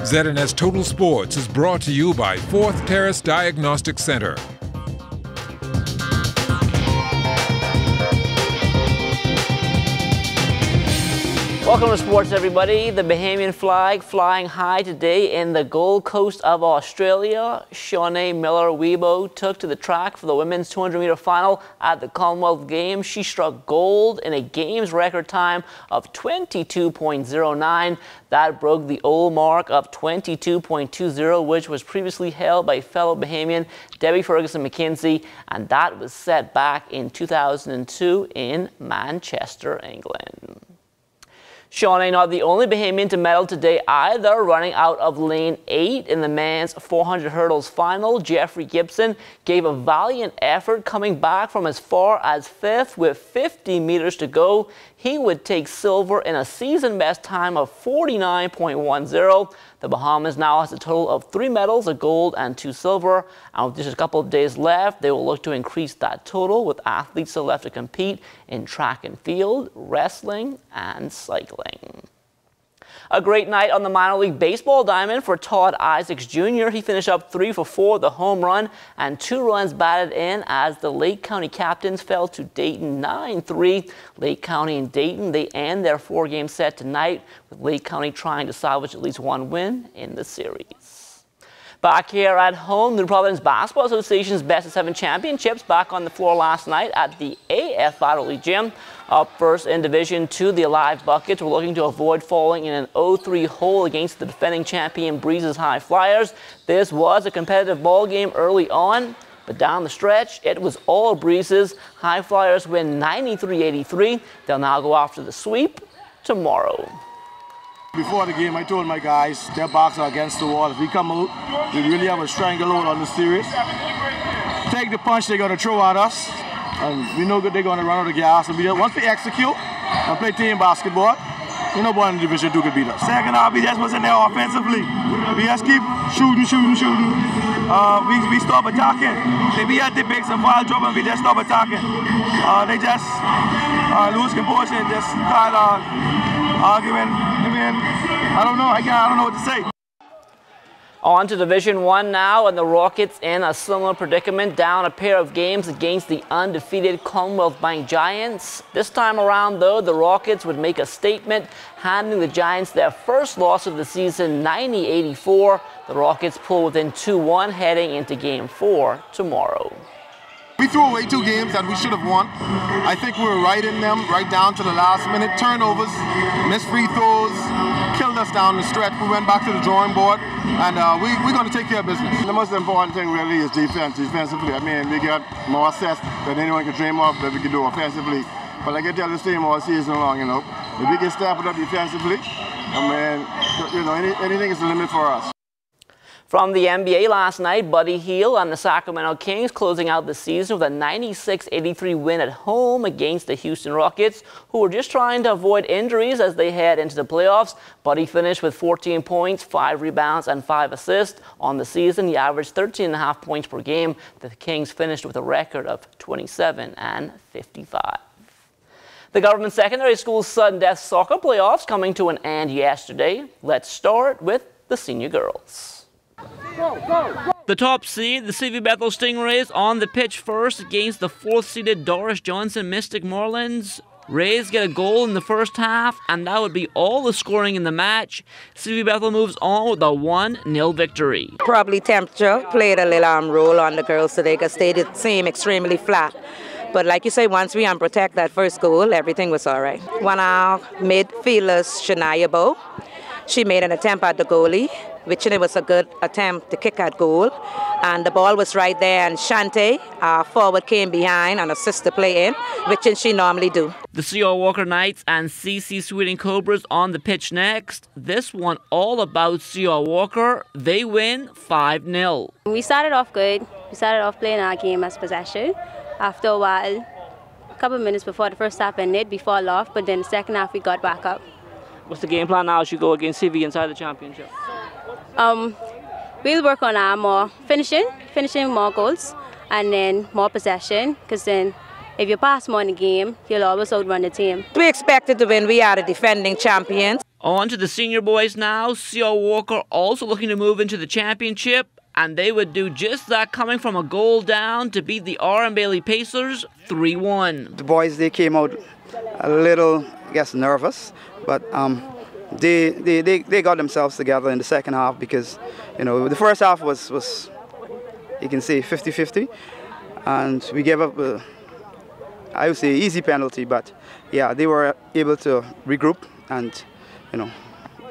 ZNS Total Sports is brought to you by 4th Terrace Diagnostic Center. Welcome to sports, everybody. The Bahamian flag flying high today in the Gold Coast of Australia. Shawnee Miller-Weibo took to the track for the women's 200-meter final at the Commonwealth Games. She struck gold in a games record time of 22.09. That broke the old mark of 22.20, which was previously held by fellow Bahamian Debbie Ferguson-McKenzie, and that was set back in 2002 in Manchester, England. Shawnee not the only Bahamian to medal today either, running out of lane 8 in the men's 400 hurdles final. Jeffrey Gibson gave a valiant effort, coming back from as far as 5th with 50 meters to go. He would take silver in a season best time of 49.10. The Bahamas now has a total of 3 medals, a gold and 2 silver. And with just a couple of days left, they will look to increase that total with athletes still left to compete in track and field, wrestling, and cycling. A great night on the minor league baseball diamond for Todd Isaacs Jr. He finished up 3 for 4 with a home run and 2 runs batted in as the Lake County Captains fell to Dayton 9-3. Lake County and Dayton, they end their 4-game set tonight, with Lake County trying to salvage at least 1 win in the series. Back here at home, the New Providence Basketball Association's Best of 7 championships back on the floor last night at the AF Battle League Gym. Up first in Division 2, the Alive Buckets were looking to avoid falling in an 0-3 hole against the defending champion Breeze's High Flyers. This was a competitive ball game early on, but down the stretch, it was all Breezes. High Flyers win 93-83. They'll now go after the sweep tomorrow. Before the game, I told my guys, their backs are against the wall. If we come out, we really have a stranglehold on the series. Take the punch they're going to throw at us, and we know that they're going to run out of gas. And once we execute and play team basketball, you know one in Division 2 could beat us. Second half, we just wasn't there offensively. We just keep shooting. We stop attacking. We had to make some foul drop and we just stop attacking. They just lose composure, just start arguing. I mean, I don't know what to say. On to Division 1 now, and the Rockets in a similar predicament, down a pair of games against the undefeated Commonwealth Bank Giants. This time around, though, the Rockets would make a statement, handing the Giants their first loss of the season, 90-84. The Rockets pull within 2-1 heading into Game 4 tomorrow. We threw away 2 games that we should have won. I think we were right in them, right down to the last minute. Turnovers, missed free throws, killed us down the stretch. We went back to the drawing board, and we're going to take care of business. The most important thing really is defense. Defensively, I mean, we got more sets than anyone can dream of that we can do offensively. But like I tell the same all season long, you know, if we can step it up defensively, I mean, you know, anything is the limit for us. From the NBA last night, Buddy Hield and the Sacramento Kings closing out the season with a 96-83 win at home against the Houston Rockets, who were just trying to avoid injuries as they head into the playoffs. Buddy finished with 14 points, 5 rebounds, and 5 assists. On the season, he averaged 13.5 points per game. The Kings finished with a record of 27 and 55. The government secondary school sudden death soccer playoffs coming to an end yesterday. Let's start with the senior girls. The top seed, the CV Bethel Stingrays, on the pitch first against the 4th-seeded Doris Johnson Mystic Marlins. Rays get a goal in the first half, and that would be all the scoring in the match. CV Bethel moves on with a 1-0 victory. Probably temperature played a little role on the girls today because they did seem extremely flat. But like you say, once we unprotect that first goal, everything was all right. One of our midfielders, Shania Bow, she made an attempt at the goalie, which it was a good attempt to kick at goal. And the ball was right there, and Shante, our forward, came behind and assisted the play in, which she normally do. The C.R. Walker Knights and C.C. Sweeting Cobras on the pitch next. This one all about C.R. Walker. They win 5-0. We started off good. We started off playing our game as possession. After a while, a couple of minutes before the first half ended, we fall off, but then the second half we got back up. What's the game plan now as you go against CV inside the championship? We'll work on our more finishing more goals, and then more possession, because then if you pass more in the game, you'll always outrun the team. We expected to win. We are the defending champions. On to the senior boys now. C.O. Walker also looking to move into the championship, and they would do just that, coming from a goal down to beat the R.M. Bailey Pacers 3-1. The boys, they came out a little, I guess, nervous, but they got themselves together in the second half because, you know, the first half was you can say 50-50, and we gave up I would say easy penalty, but yeah, they were able to regroup and, you know,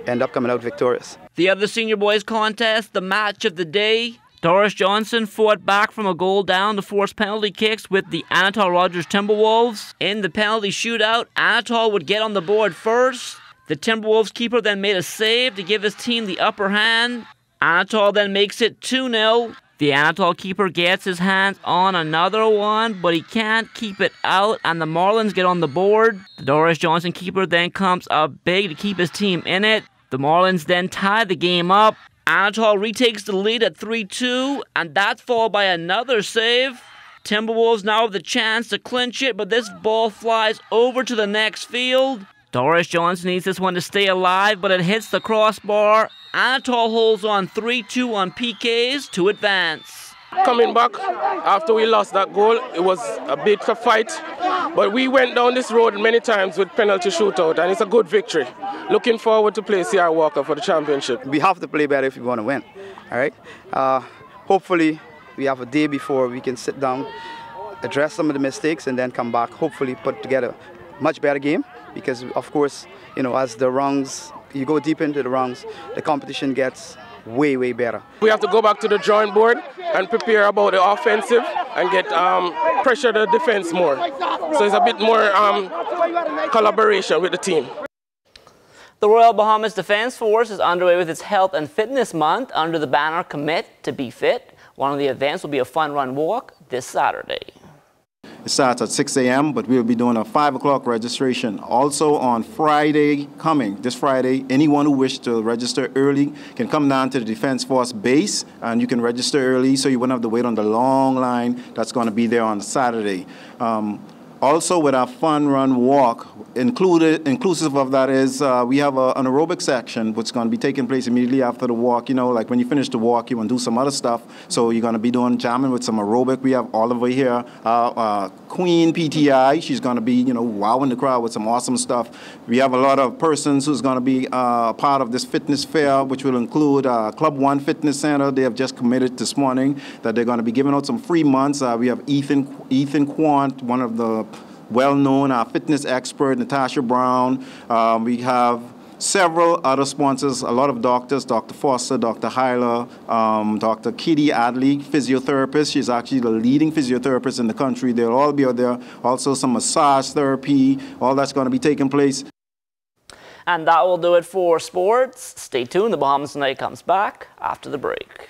end up coming out victorious. The other senior boys contest, the match of the day. Doris Johnson fought back from a goal down to force penalty kicks with the Anatol Rogers Timberwolves. In the penalty shootout, Anatol would get on the board first. The Timberwolves keeper then made a save to give his team the upper hand. Anatol then makes it 2-0. The Anatol keeper gets his hands on another one, but he can't keep it out, and the Marlins get on the board. The Doris Johnson keeper then comes up big to keep his team in it. The Marlins then tie the game up. Anatol retakes the lead at 3-2, and that's followed by another save. Timberwolves now have the chance to clinch it, but this ball flies over to the next field. Doris Johnson needs this one to stay alive, but it hits the crossbar. Anatol holds on 3-2 on PKs to advance. Coming back after we lost that goal, it was a bit of a fight, but we went down this road many times with penalty shootout, and it's a good victory. Looking forward to play C.R. Walker for the championship. We have to play better if we want to win, all right? Hopefully, we have a day before we can sit down, address some of the mistakes, and then come back, hopefully put together a much better game. Because, of course, you know, as the rungs, you go deep into the rungs, the competition gets way, way better. We have to go back to the drawing board and prepare about the offensive and get pressure the defense more. So it's a bit more collaboration with the team. The Royal Bahamas Defence Force is underway with its Health and Fitness Month under the banner Commit to Be Fit. One of the events will be a fun run walk this Saturday. It starts at 6 a.m., but we'll be doing a 5 o'clock registration. Also on Friday this Friday, anyone who wishes to register early can come down to the Defense Force base, and you can register early so you won't have to wait on the long line that's going to be there on Saturday. Also, with our fun run walk, inclusive of that is we have an aerobic section which is going to be taking place immediately after the walk. You know, like when you finish the walk, you want to do some other stuff. So you're going to be doing jamming with some aerobic. We have Oliver here, Queen PTI. She's going to be, you know, wowing the crowd with some awesome stuff. We have a lot of persons who's going to be part of this fitness fair, which will include Club One Fitness Center. They have just committed this morning that they're going to be giving out some free months. We have Ethan Quant, one of the well-known fitness expert, Natasha Brown. We have several other sponsors, a lot of doctors, Dr. Foster, Dr. Hyler, Dr. Kitty Adley, physiotherapist. She's actually the leading physiotherapist in the country. They'll all be out there. Also some massage therapy, all that's going to be taking place. And that will do it for sports. Stay tuned. The Bahamas Tonight comes back after the break.